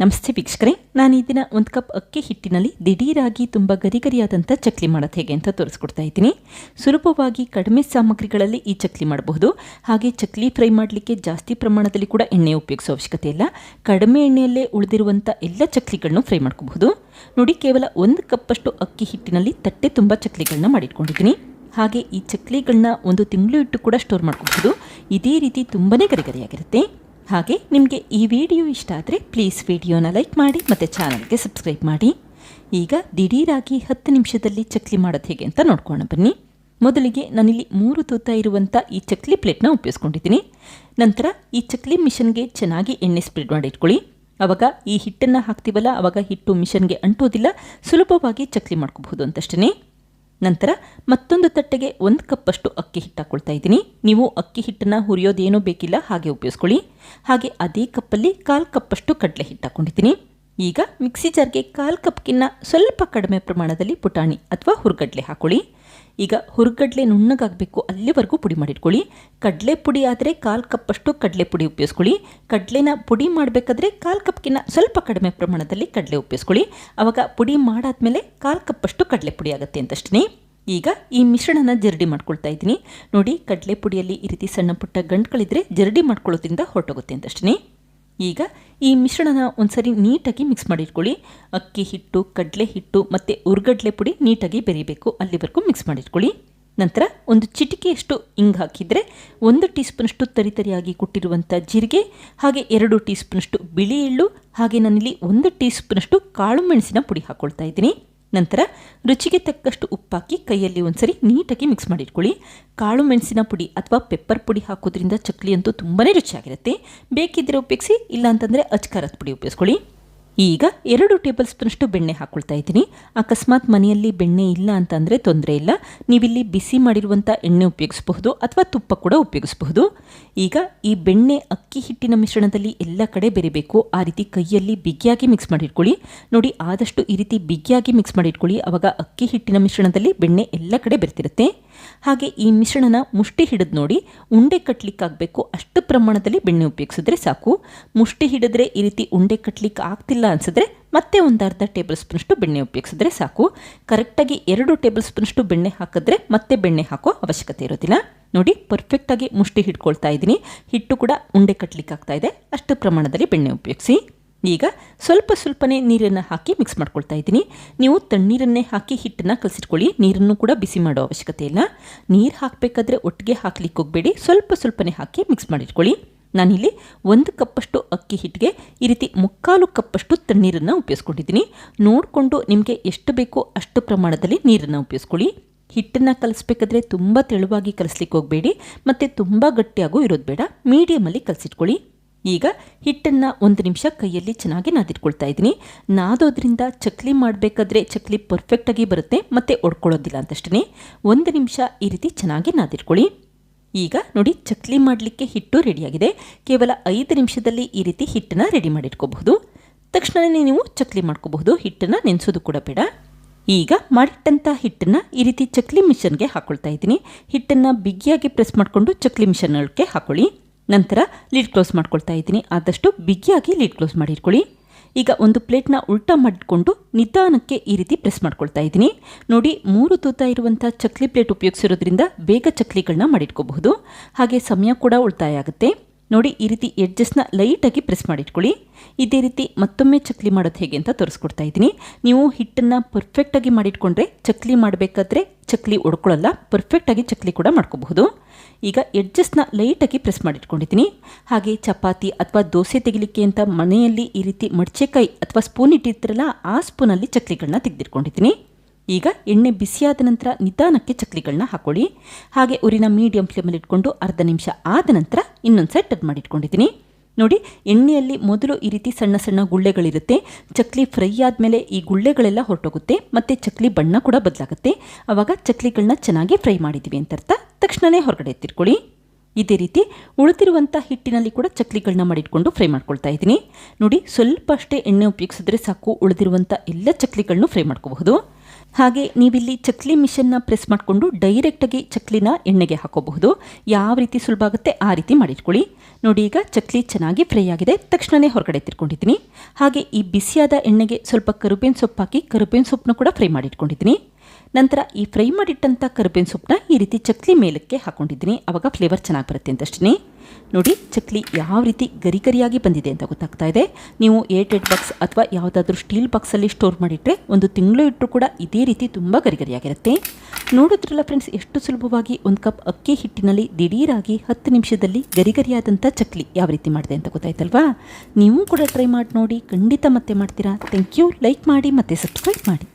ನಮಸ್ತೆ ವೀಕ್ಷಕರೇ, ನಾನು ಈ ದಿನ ಒಂದು ಕಪ್ ಅಕ್ಕಿ ಹಿಟ್ಟಿನಲ್ಲಿ ದಿಢೀರಾಗಿ ತುಂಬ ಗರಿಗರಿಯಾದಂಥ ಚಕ್ಲಿ ಮಾಡೋದು ಹೇಗೆ ಅಂತ ತೋರಿಸ್ಕೊಡ್ತಾ ಇದ್ದೀನಿ. ಸುಲಭವಾಗಿ ಕಡಿಮೆ ಸಾಮಗ್ರಿಗಳಲ್ಲಿ ಈ ಚಕ್ಲಿ ಮಾಡಬಹುದು. ಹಾಗೆ ಚಕ್ಲಿ ಫ್ರೈ ಮಾಡಲಿಕ್ಕೆ ಜಾಸ್ತಿ ಪ್ರಮಾಣದಲ್ಲಿ ಕೂಡ ಎಣ್ಣೆ ಉಪಯೋಗಿಸೋ ಅವಶ್ಯಕತೆ ಇಲ್ಲ. ಕಡಿಮೆ ಎಣ್ಣೆಯಲ್ಲೇ ಉಳಿದಿರುವಂಥ ಎಲ್ಲ ಚಕ್ಲಿಗಳನ್ನು ಫ್ರೈ ಮಾಡ್ಕೋಬಹುದು. ನೋಡಿ, ಕೇವಲ 1 ಕಪ್ಪಷ್ಟು ಅಕ್ಕಿ ಹಿಟ್ಟಿನಲ್ಲಿ ತಟ್ಟೆ ತುಂಬ ಚಕ್ಲಿಗಳನ್ನ ಮಾಡಿಟ್ಕೊಂಡಿದ್ದೀನಿ. ಹಾಗೆ ಈ ಚಕ್ಲಿಗಳನ್ನ 1 ತಿಂಗಳು ಇಟ್ಟು ಕೂಡ ಸ್ಟೋರ್ ಮಾಡ್ಕೋಬಹುದು. ಇದೇ ರೀತಿ ತುಂಬಾ ಗರಿಗರಿಯಾಗಿರುತ್ತೆ. ಹಾಗೆ ನಿಮಗೆ ಈ ವಿಡಿಯೋ ಇಷ್ಟ ಆದರೆ ಪ್ಲೀಸ್ ವಿಡಿಯೋನ ಲೈಕ್ ಮಾಡಿ ಮತ್ತು ಚಾನಲ್ಗೆ ಸಬ್ಸ್ಕ್ರೈಬ್ ಮಾಡಿ. ಈಗ ದಿಢೀರಾಗಿ 10 ನಿಮಿಷದಲ್ಲಿ ಚಕ್ಲಿ ಮಾಡೋದು ಹೇಗೆ ಅಂತ ನೋಡ್ಕೊಂಡು ಬನ್ನಿ. ಮೊದಲಿಗೆ ನಾನಿಲ್ಲಿ 3 ತೂತ ಇರುವಂಥ ಈ ಚಕ್ಲಿ ಪ್ಲೇಟ್ನ ಉಪಯೋಗಿಸ್ಕೊಂಡಿದ್ದೀನಿ. ನಂತರ ಈ ಚಕ್ಲಿ ಮಿಷನ್ಗೆ ಚೆನ್ನಾಗಿ ಎಣ್ಣೆ ಸ್ಪ್ರೆಡ್ ಮಾಡಿ ಇಟ್ಕೊಳ್ಳಿ. ಆವಾಗ ಈ ಹಿಟ್ಟನ್ನು ಹಾಕ್ತೀವಲ್ಲ, ಆವಾಗ ಹಿಟ್ಟು ಮಿಷನ್ಗೆ ಅಂಟೋದಿಲ್ಲ, ಸುಲಭವಾಗಿ ಚಕ್ಲಿ ಮಾಡ್ಕೋಬಹುದು ಅಂತಷ್ಟೇ. ನಂತರ ಮತ್ತೊಂದು ತಟ್ಟೆಗೆ 1 ಕಪ್ಪಷ್ಟು ಅಕ್ಕಿ ಹಿಟ್ಟು ಹಾಕ್ಕೊಳ್ತಾ ಇದ್ದೀನಿ. ನೀವು ಅಕ್ಕಿ ಹಿಟ್ಟನ್ನು ಹುರಿಯೋದೇನೂ ಬೇಕಿಲ್ಲ, ಹಾಗೆ ಉಪಯೋಗಿಸ್ಕೊಳ್ಳಿ. ಹಾಗೆ ಅದೇ ಕಪ್ಪಲ್ಲಿ 1/4 ಕಪ್ಪಷ್ಟು ಕಡಲೆ ಹಿಟ್ಟು ಹಾಕ್ಕೊಂಡಿದ್ದೀನಿ. ಈಗ ಮಿಕ್ಸಿ ಜಾರ್ಗೆ 1/4 ಕಪ್ಗಿನ್ನ ಸ್ವಲ್ಪ ಕಡಿಮೆ ಪ್ರಮಾಣದಲ್ಲಿ ಪುಟಾಣಿ ಅಥವಾ ಹುರ್ಗಡ್ಲೆ ಹಾಕೊಳ್ಳಿ. ಈಗ ಹುರ್ಗಡ್ಲೆ ನುಣ್ಣಗಾಗಬೇಕು, ಅಲ್ಲಿವರೆಗೂ ಪುಡಿ ಮಾಡಿಟ್ಕೊಳ್ಳಿ. ಕಡಲೆ ಪುಡಿ ಆದರೆ 1/4 ಕಪ್ಪಷ್ಟು ಕಡಲೆ ಪುಡಿ ಉಪಯೋಗಿಸ್ಕೊಳ್ಳಿ. ಕಡಲೆನ ಪುಡಿ ಮಾಡಬೇಕಾದ್ರೆ 1/4 ಕಪ್ಗಿನ್ನ ಸ್ವಲ್ಪ ಕಡಿಮೆ ಪ್ರಮಾಣದಲ್ಲಿ ಕಡಲೆ ಉಪಯೋಗಿಸ್ಕೊಳ್ಳಿ. ಆವಾಗ ಪುಡಿ ಮಾಡಾದ್ಮೇಲೆ 1/4 ಕಪ್ಪಷ್ಟು ಕಡಲೆ ಪುಡಿ ಆಗುತ್ತೆ ಅಂತಷ್ಟೇ. ಈಗ ಈ ಮಿಶ್ರಣನ ಜರಡಿ ಮಾಡ್ಕೊಳ್ತಾ ಇದ್ದೀನಿ. ನೋಡಿ, ಕಡಲೆ ಪುಡಿಯಲ್ಲಿ ಈ ರೀತಿ ಸಣ್ಣ ಪುಟ್ಟ ಗಂಟುಗಳಿದ್ರೆ ಜರಡಿ ಮಾಡ್ಕೊಳ್ಳೋದ್ರಿಂದ ಹೊರಟೋಗುತ್ತೆ ಅಂತಷ್ಟೇ. ಈಗ ಈ ಮಿಶ್ರಣನ ಒಂದ್ಸರಿ ನೀಟಾಗಿ ಮಿಕ್ಸ್ ಮಾಡಿಟ್ಕೊಳ್ಳಿ. ಅಕ್ಕಿ ಹಿಟ್ಟು, ಕಡಲೆ ಹಿಟ್ಟು ಮತ್ತು ಹುರ್ಗಡ್ಲೆ ಪುಡಿ ನೀಟಾಗಿ ಬೆರಿಬೇಕು, ಅಲ್ಲಿವರೆಗೂ ಮಿಕ್ಸ್ ಮಾಡಿಟ್ಕೊಳ್ಳಿ. ನಂತರ 1 ಚಿಟಿಕೆಯಷ್ಟು ಇಂಗು ಹಾಕಿದರೆ 1 ಟೀ ಸ್ಪೂನಷ್ಟು ತರಿತರಿಯಾಗಿ ಕುಟ್ಟಿರುವಂಥ ಜೀರಿಗೆ, ಹಾಗೆ 2 ಟೀ ಸ್ಪೂನಷ್ಟು ಬಿಳಿ ಎಳ್ಳು, ಹಾಗೆ ನಾನಿಲ್ಲಿ 1 ಟೀ ಸ್ಪೂನಷ್ಟು ಕಾಳು ಮೆಣಸಿನ ಪುಡಿ ಹಾಕ್ಕೊಳ್ತಾ ಇದ್ದೀನಿ. ನಂತರ ರುಚಿಗೆ ತಕ್ಕಷ್ಟು ಉಪ್ಪಾಕಿ ಕೈಯಲ್ಲಿ ಒಂದ್ಸರಿ ನೀಟಾಗಿ ಮಿಕ್ಸ್ ಮಾಡಿಟ್ಕೊಳ್ಳಿ. ಕಾಳು ಮೆಣಸಿನ ಪುಡಿ ಅಥವಾ ಪೆಪ್ಪರ್ ಪುಡಿ ಹಾಕೋದ್ರಿಂದ ಚಕ್ಲಿ ಅಂತೂ ತುಂಬಾ ರುಚಿಯಾಗಿರುತ್ತೆ. ಬೇಕಿದ್ದರೆ ಉಪಯೋಗಿಸಿ, ಇಲ್ಲಾಂತಂದರೆ ಅಚ್ಕಾರದ ಪುಡಿ ಉಪಯೋಗಿಸ್ಕೊಳ್ಳಿ. ಈಗ 2 ಟೇಬಲ್ ಸ್ಪೂನಷ್ಟು ಬೆಣ್ಣೆ ಹಾಕ್ಕೊಳ್ತಾ ಇದ್ದೀನಿ. ಅಕಸ್ಮಾತ್ ಮನೆಯಲ್ಲಿ ಬೆಣ್ಣೆ ಇಲ್ಲ ಅಂತಂದರೆ ತೊಂದರೆ ಇಲ್ಲ, ನೀವಿಲ್ಲಿ ಬಿಸಿ ಮಾಡಿರುವಂಥ ಎಣ್ಣೆ ಉಪಯೋಗಿಸಬಹುದು ಅಥವಾ ತುಪ್ಪ ಕೂಡ ಉಪಯೋಗಿಸಬಹುದು. ಈಗ ಈ ಬೆಣ್ಣೆ ಅಕ್ಕಿ ಹಿಟ್ಟಿನ ಮಿಶ್ರಣದಲ್ಲಿ ಎಲ್ಲ ಕಡೆ ಬೆರಿಬೇಕು. ಆ ರೀತಿ ಕೈಯಲ್ಲಿ ಬಿಗಿಯಾಗಿ ಮಿಕ್ಸ್ ಮಾಡಿಟ್ಕೊಳ್ಳಿ. ನೋಡಿ, ಆದಷ್ಟು ಈ ರೀತಿ ಬಿಗಿಯಾಗಿ ಮಿಕ್ಸ್ ಮಾಡಿಟ್ಕೊಳ್ಳಿ, ಆವಾಗ ಅಕ್ಕಿ ಹಿಟ್ಟಿನ ಮಿಶ್ರಣದಲ್ಲಿ ಬೆಣ್ಣೆ ಎಲ್ಲ ಕಡೆ ಬೆರ್ತಿರುತ್ತೆ. ಹಾಗೆ ಈ ಮಿಶ್ರಣನ ಮುಷ್ಟಿ ಹಿಡಿದು ನೋಡಿ, ಉಂಡೆ ಕಟ್ಲಿಕ್ಕಾಗಬೇಕು ಅಷ್ಟು ಪ್ರಮಾಣದಲ್ಲಿ ಬೆಣ್ಣೆ ಉಪಯೋಗಿಸಿದ್ರೆ ಸಾಕು. ಮುಷ್ಟಿ ಹಿಡಿದ್ರೆ ಈ ರೀತಿ ಉಂಡೆ ಕಟ್ಲಿಕ್ಕೆ ಆಗ್ತಿಲ್ಲ ಅನ್ಸಿದ್ರೆ ಮತ್ತೆ 1/2 ಟೇಬಲ್ ಸ್ಪೂನಷ್ಟು ಬೆಣ್ಣೆ ಉಪಯೋಗಿಸಿದ್ರೆ ಸಾಕು. ಕರೆಕ್ಟಾಗಿ 2 ಟೇಬಲ್ ಸ್ಪೂನಷ್ಟು ಬೆಣ್ಣೆ ಹಾಕಿದ್ರೆ ಮತ್ತೆ ಬೆಣ್ಣೆ ಹಾಕೋ ಅವಶ್ಯಕತೆ ಇರೋದಿಲ್ಲ. ನೋಡಿ, ಪರ್ಫೆಕ್ಟಾಗಿ ಮುಷ್ಟಿ ಹಿಡ್ಕೊಳ್ತಾ ಇದ್ದೀನಿ. ಹಿಟ್ಟು ಕೂಡ ಉಂಡೆ ಕಟ್ಲಿಕ್ಕೆ ಆಗ್ತಾ ಇದೆ, ಅಷ್ಟು ಪ್ರಮಾಣದಲ್ಲಿ ಬೆಣ್ಣೆ ಉಪಯೋಗಿಸಿ. ಈಗ ಸ್ವಲ್ಪನೇ ನೀರನ್ನು ಹಾಕಿ ಮಿಕ್ಸ್ ಮಾಡ್ಕೊಳ್ತಾ ಇದ್ದೀನಿ. ನೀವು ತಣ್ಣೀರನ್ನೇ ಹಾಕಿ ಹಿಟ್ಟನ್ನು ಕಲಸಿಟ್ಕೊಳ್ಳಿ, ನೀರನ್ನು ಕೂಡ ಬಿಸಿ ಮಾಡೋ ಅವಶ್ಯಕತೆ ಇಲ್ಲ. ನೀರು ಹಾಕಬೇಕಾದ್ರೆ ಒಟ್ಟಿಗೆ ಹಾಕ್ಲಿಕ್ಕೆ ಹೋಗಬೇಡಿ, ಸ್ವಲ್ಪನೇ ಹಾಕಿ ಮಿಕ್ಸ್ ಮಾಡಿಟ್ಕೊಳ್ಳಿ. ನಾನಿಲ್ಲಿ 1 ಕಪ್ಪಷ್ಟು ಅಕ್ಕಿ ಹಿಟ್ಟಿಗೆ ಈ ರೀತಿ 3/4 ಕಪ್ಪಷ್ಟು ತಣ್ಣೀರನ್ನು ಉಪಯೋಗಿಸ್ಕೊಂಡಿದ್ದೀನಿ. ನೋಡಿಕೊಂಡು ನಿಮಗೆ ಎಷ್ಟು ಬೇಕೋ ಅಷ್ಟು ಪ್ರಮಾಣದಲ್ಲಿ ನೀರನ್ನು ಉಪಯೋಗಿಸ್ಕೊಳ್ಳಿ. ಹಿಟ್ಟನ್ನು ಕಲಿಸ್ಬೇಕಾದ್ರೆ ತುಂಬ ತೆಳುವಾಗಿ ಕಲಿಸ್ಲಿಕ್ಕೆ ಹೋಗಬೇಡಿ, ಮತ್ತು ತುಂಬ ಗಟ್ಟಿಯಾಗೂ ಇರೋದು ಬೇಡ, ಮೀಡಿಯಮಲ್ಲಿ ಕಲಸಿಟ್ಕೊಳ್ಳಿ. ಈಗ ಹಿಟ್ಟನ್ನು 1 ನಿಮಿಷ ಕೈಯಲ್ಲಿ ಚೆನ್ನಾಗಿ ನಾದಿಟ್ಕೊಳ್ತಾ ಇದ್ದೀನಿ. ನಾದೋದ್ರಿಂದ ಚಕ್ಲಿ ಮಾಡಬೇಕಾದ್ರೆ ಚಕ್ಲಿ ಪರ್ಫೆಕ್ಟಾಗಿ ಬರುತ್ತೆ ಮತ್ತು ಒಡ್ಕೊಳ್ಳೋದಿಲ್ಲ ಅಂತಷ್ಟೇ. 1 ನಿಮಿಷ ಈ ರೀತಿ ಚೆನ್ನಾಗಿ ನಾದಿಟ್ಕೊಳ್ಳಿ. ಈಗ ನೋಡಿ, ಚಕ್ಲಿ ಮಾಡಲಿಕ್ಕೆ ಹಿಟ್ಟು ರೆಡಿಯಾಗಿದೆ. ಕೇವಲ 5 ನಿಮಿಷದಲ್ಲಿ ಈ ರೀತಿ ಹಿಟ್ಟನ್ನು ರೆಡಿ ಮಾಡಿಟ್ಕೋಬಹುದು. ತಕ್ಷಣವೇ ನೀವು ಚಕ್ಲಿ ಮಾಡ್ಕೋಬಹುದು, ಹಿಟ್ಟನ್ನು ನೆನೆಸೋದು ಕೂಡ ಬೇಡ. ಈಗ ಮಾಡಿಟ್ಟಂಥ ಹಿಟ್ಟನ್ನು ಈ ರೀತಿ ಚಕ್ಲಿ ಮಿಷನ್ಗೆ ಹಾಕ್ಕೊಳ್ತಾ ಇದ್ದೀನಿ. ಹಿಟ್ಟನ್ನು ಬಿಗಿಯಾಗಿ ಪ್ರೆಸ್ ಮಾಡಿಕೊಂಡು ಚಕ್ಲಿ ಮಿಷನ್ಗೆ ಹಾಕೊಳ್ಳಿ. ನಂತರ ಲಿಡ್ ಕ್ಲೋಸ್ ಮಾಡ್ಕೊಳ್ತಾ ಇದ್ದೀನಿ. ಆದಷ್ಟು ಬಿಗಿಯಾಗಿ ಲಿಡ್ ಕ್ಲೋಸ್ ಮಾಡಿಟ್ಕೊಳ್ಳಿ. ಈಗ 1 ಪ್ಲೇಟ್ನ ಉಲ್ಟಾ ಮಾಡಿಕೊಂಡು ನಿಧಾನಕ್ಕೆ ಈ ರೀತಿ ಪ್ರೆಸ್ ಮಾಡ್ಕೊಳ್ತಾ ಇದ್ದೀನಿ. ನೋಡಿ, 3 ತೂತ ಇರುವಂಥ ಚಕ್ಲಿ ಪ್ಲೇಟ್ ಉಪಯೋಗಿಸಿರೋದ್ರಿಂದ ಬೇಗ ಚಕ್ಲಿಗಳನ್ನ ಮಾಡಿಟ್ಕೋಬಹುದು, ಹಾಗೆ ಸಮಯ ಕೂಡ ಉಳಿತಾಯ ಆಗುತ್ತೆ. ನೋಡಿ, ಈ ರೀತಿ ಎಡ್ಜಸ್ನ ಲೈಟಾಗಿ ಪ್ರೆಸ್ ಮಾಡಿಟ್ಕೊಳ್ಳಿ. ಇದೇ ರೀತಿ ಮತ್ತೊಮ್ಮೆ ಚಕ್ಲಿ ಮಾಡೋದು ಹೇಗೆ ಅಂತ ತೋರಿಸ್ಕೊಡ್ತಾ ಇದ್ದೀನಿ. ನೀವು ಹಿಟ್ಟನ್ನು ಪರ್ಫೆಕ್ಟಾಗಿ ಮಾಡಿಟ್ಕೊಂಡ್ರೆ ಚಕ್ಲಿ ಮಾಡಬೇಕಾದ್ರೆ ಚಕ್ಲಿ ಒಡ್ಕೊಳ್ಳಲ್ಲ, ಪರ್ಫೆಕ್ಟಾಗಿ ಚಕ್ಲಿ ಕೂಡ ಮಾಡ್ಕೋಬಹುದು. ಈಗ ಎಡ್ಜಸ್ನ ಲೈಟಾಗಿ ಪ್ರೆಸ್ ಮಾಡಿಟ್ಕೊಂಡಿದ್ದೀನಿ. ಹಾಗೆ ಚಪಾತಿ ಅಥವಾ ದೋಸೆ ತೆಗಿಲಿಕ್ಕೆ ಅಂತ ಮನೆಯಲ್ಲಿ ಈ ರೀತಿ ಮಡ್ಚೆಕಾಯಿ ಅಥವಾ ಸ್ಪೂನ್ ಇಟ್ಟಿರ್ತಿರಲ್ಲ, ಆ ಸ್ಪೂನಲ್ಲಿ ಚಕ್ಲಿಗಳನ್ನ ತೆಗೆದಿಟ್ಕೊಂಡಿದ್ದೀನಿ. ಈಗ ಎಣ್ಣೆ ಬಿಸಿಯಾದ ನಂತರ ನಿಧಾನಕ್ಕೆ ಚಕ್ಲಿಗಳನ್ನ ಹಾಕೊಳ್ಳಿ. ಹಾಗೆ ಉರಿನ ಮೀಡಿಯಂ ಫ್ಲೇಮಲ್ಲಿ ಇಟ್ಕೊಂಡು 1/2 ನಿಮಿಷ ಆದ ನಂತರ ಇನ್ನೊಂದು ಸೈಡ್ ಟರ್ನ್ ಮಾಡಿಟ್ಕೊಂಡಿದ್ದೀನಿ. ನೋಡಿ, ಎಣ್ಣೆಯಲ್ಲಿ ಮೊದಲು ಈ ರೀತಿ ಸಣ್ಣ ಗುಳ್ಳೆಗಳಿರುತ್ತೆ. ಚಕ್ಲಿ ಫ್ರೈ ಆದಮೇಲೆ ಈ ಗುಳ್ಳೆಗಳೆಲ್ಲ ಹೊರಟೋಗುತ್ತೆ ಮತ್ತು ಚಕ್ಲಿ ಬಣ್ಣ ಕೂಡ ಬದಲಾಗುತ್ತೆ. ಆವಾಗ ಚಕ್ಲಿಗಳನ್ನ ಚೆನ್ನಾಗಿ ಫ್ರೈ ಮಾಡಿದ್ದೀವಿ ಅಂತ ಅರ್ಥ. ತಕ್ಷಣವೇ ಹೊರಗಡೆ ಎತ್ತಿಟ್ಕೊಳ್ಳಿ. ಇದೇ ರೀತಿ ಉಳಿದಿರುವಂಥ ಹಿಟ್ಟಿನಲ್ಲಿ ಕೂಡ ಚಕ್ಲಿಗಳನ್ನ ಮಾಡಿಟ್ಕೊಂಡು ಫ್ರೈ ಮಾಡ್ಕೊಳ್ತಾ ಇದ್ದೀನಿ. ನೋಡಿ, ಸ್ವಲ್ಪ ಅಷ್ಟೇ ಎಣ್ಣೆ ಉಪಯೋಗಿಸಿದ್ರೆ ಸಾಕು, ಉಳಿದಿರುವಂಥ ಎಲ್ಲ ಚಕ್ಲಿಗಳನ್ನು ಫ್ರೈ ಮಾಡ್ಕೋಬಹುದು. ಹಾಗೆ ನೀವಿಲ್ಲಿ ಚಕ್ಲಿ ಮಿಷನ್ನ ಪ್ರೆಸ್ ಮಾಡಿಕೊಂಡು ಡೈರೆಕ್ಟಾಗಿ ಚಕ್ಲಿನ ಎಣ್ಣೆಗೆ ಹಾಕೋಬಹುದು. ಯಾವ ರೀತಿ ಸುಲಭ ಆಗುತ್ತೆ ಆ ರೀತಿ ಮಾಡಿಟ್ಕೊಳ್ಳಿ. ನೋಡಿ, ಈಗ ಚಕ್ಲಿ ಚೆನ್ನಾಗಿ ಫ್ರೈ ಆಗಿದೆ. ತಕ್ಷಣವೇ ಹೊರಗಡೆ ತಿರ್ಕೊಂಡಿದ್ದೀನಿ. ಹಾಗೆ ಈ ಬಿಸಿಯಾದ ಎಣ್ಣೆಗೆ ಸ್ವಲ್ಪ ಕರಿಬೇವಿನ ಸೊಪ್ಪು ಹಾಕಿ ಕರಿಬೇವಿನ ಸೊಪ್ಪನ್ನು ಕೂಡ ಫ್ರೈ ಮಾಡಿಟ್ಕೊಂಡಿದ್ದೀನಿ. ನಂತರ ಈ ಫ್ರೈ ಮಾಡಿಟ್ಟಂಥ ಕರಿಬೇವಿನ ಸೊಪ್ಪನ್ನ ಈ ರೀತಿ ಚಕ್ಲಿ ಮೇಲಕ್ಕೆ ಹಾಕೊಂಡಿದ್ದೀನಿ. ಆವಾಗ ಫ್ಲೇವರ್ ಚೆನ್ನಾಗಿ ಬರುತ್ತೆ ಅಂತಷ್ಟೇ. ನೋಡಿ, ಚಕ್ಲಿ ಯಾವ ರೀತಿ ಗರಿ ಗರಿಯಾಗಿ ಬಂದಿದೆ ಅಂತ ಗೊತ್ತಾಗ್ತಾ ಇದೆ. ನೀವು ಏರ್ಟೈಟ್ ಬಾಕ್ಸ್ ಅಥವಾ ಯಾವುದಾದ್ರೂ ಸ್ಟೀಲ್ ಬಾಕ್ಸಲ್ಲಿ ಸ್ಟೋರ್ ಮಾಡಿಟ್ರೆ 1 ತಿಂಗಳು ಇಟ್ಟರು ಕೂಡ ಇದೇ ರೀತಿ ತುಂಬ ಗರಿ ಗರಿಯಾಗಿರುತ್ತೆ. ನೋಡಿದ್ರಲ್ಲ ಫ್ರೆಂಡ್ಸ್, ಎಷ್ಟು ಸುಲಭವಾಗಿ 1 ಕಪ್ ಅಕ್ಕಿ ಹಿಟ್ಟಿನಲ್ಲಿ ದಿಢೀರಾಗಿ 10 ನಿಮಿಷದಲ್ಲಿ ಗರಿ ಗರಿಯಾದಂಥ ಚಕ್ಲಿ ಯಾವ ರೀತಿ ಮಾಡಿದೆ ಅಂತ ಗೊತ್ತಾಯ್ತಲ್ವಾ? ನೀವು ಕೂಡ ಟ್ರೈ ಮಾಡಿ ನೋಡಿ, ಖಂಡಿತ ಮತ್ತೆ ಮಾಡ್ತೀರಾ. Thank you. ಲೈಕ್ ಮಾಡಿ ಮತ್ತು ಸಬ್ಸ್ಕ್ರೈಬ್ ಮಾಡಿ.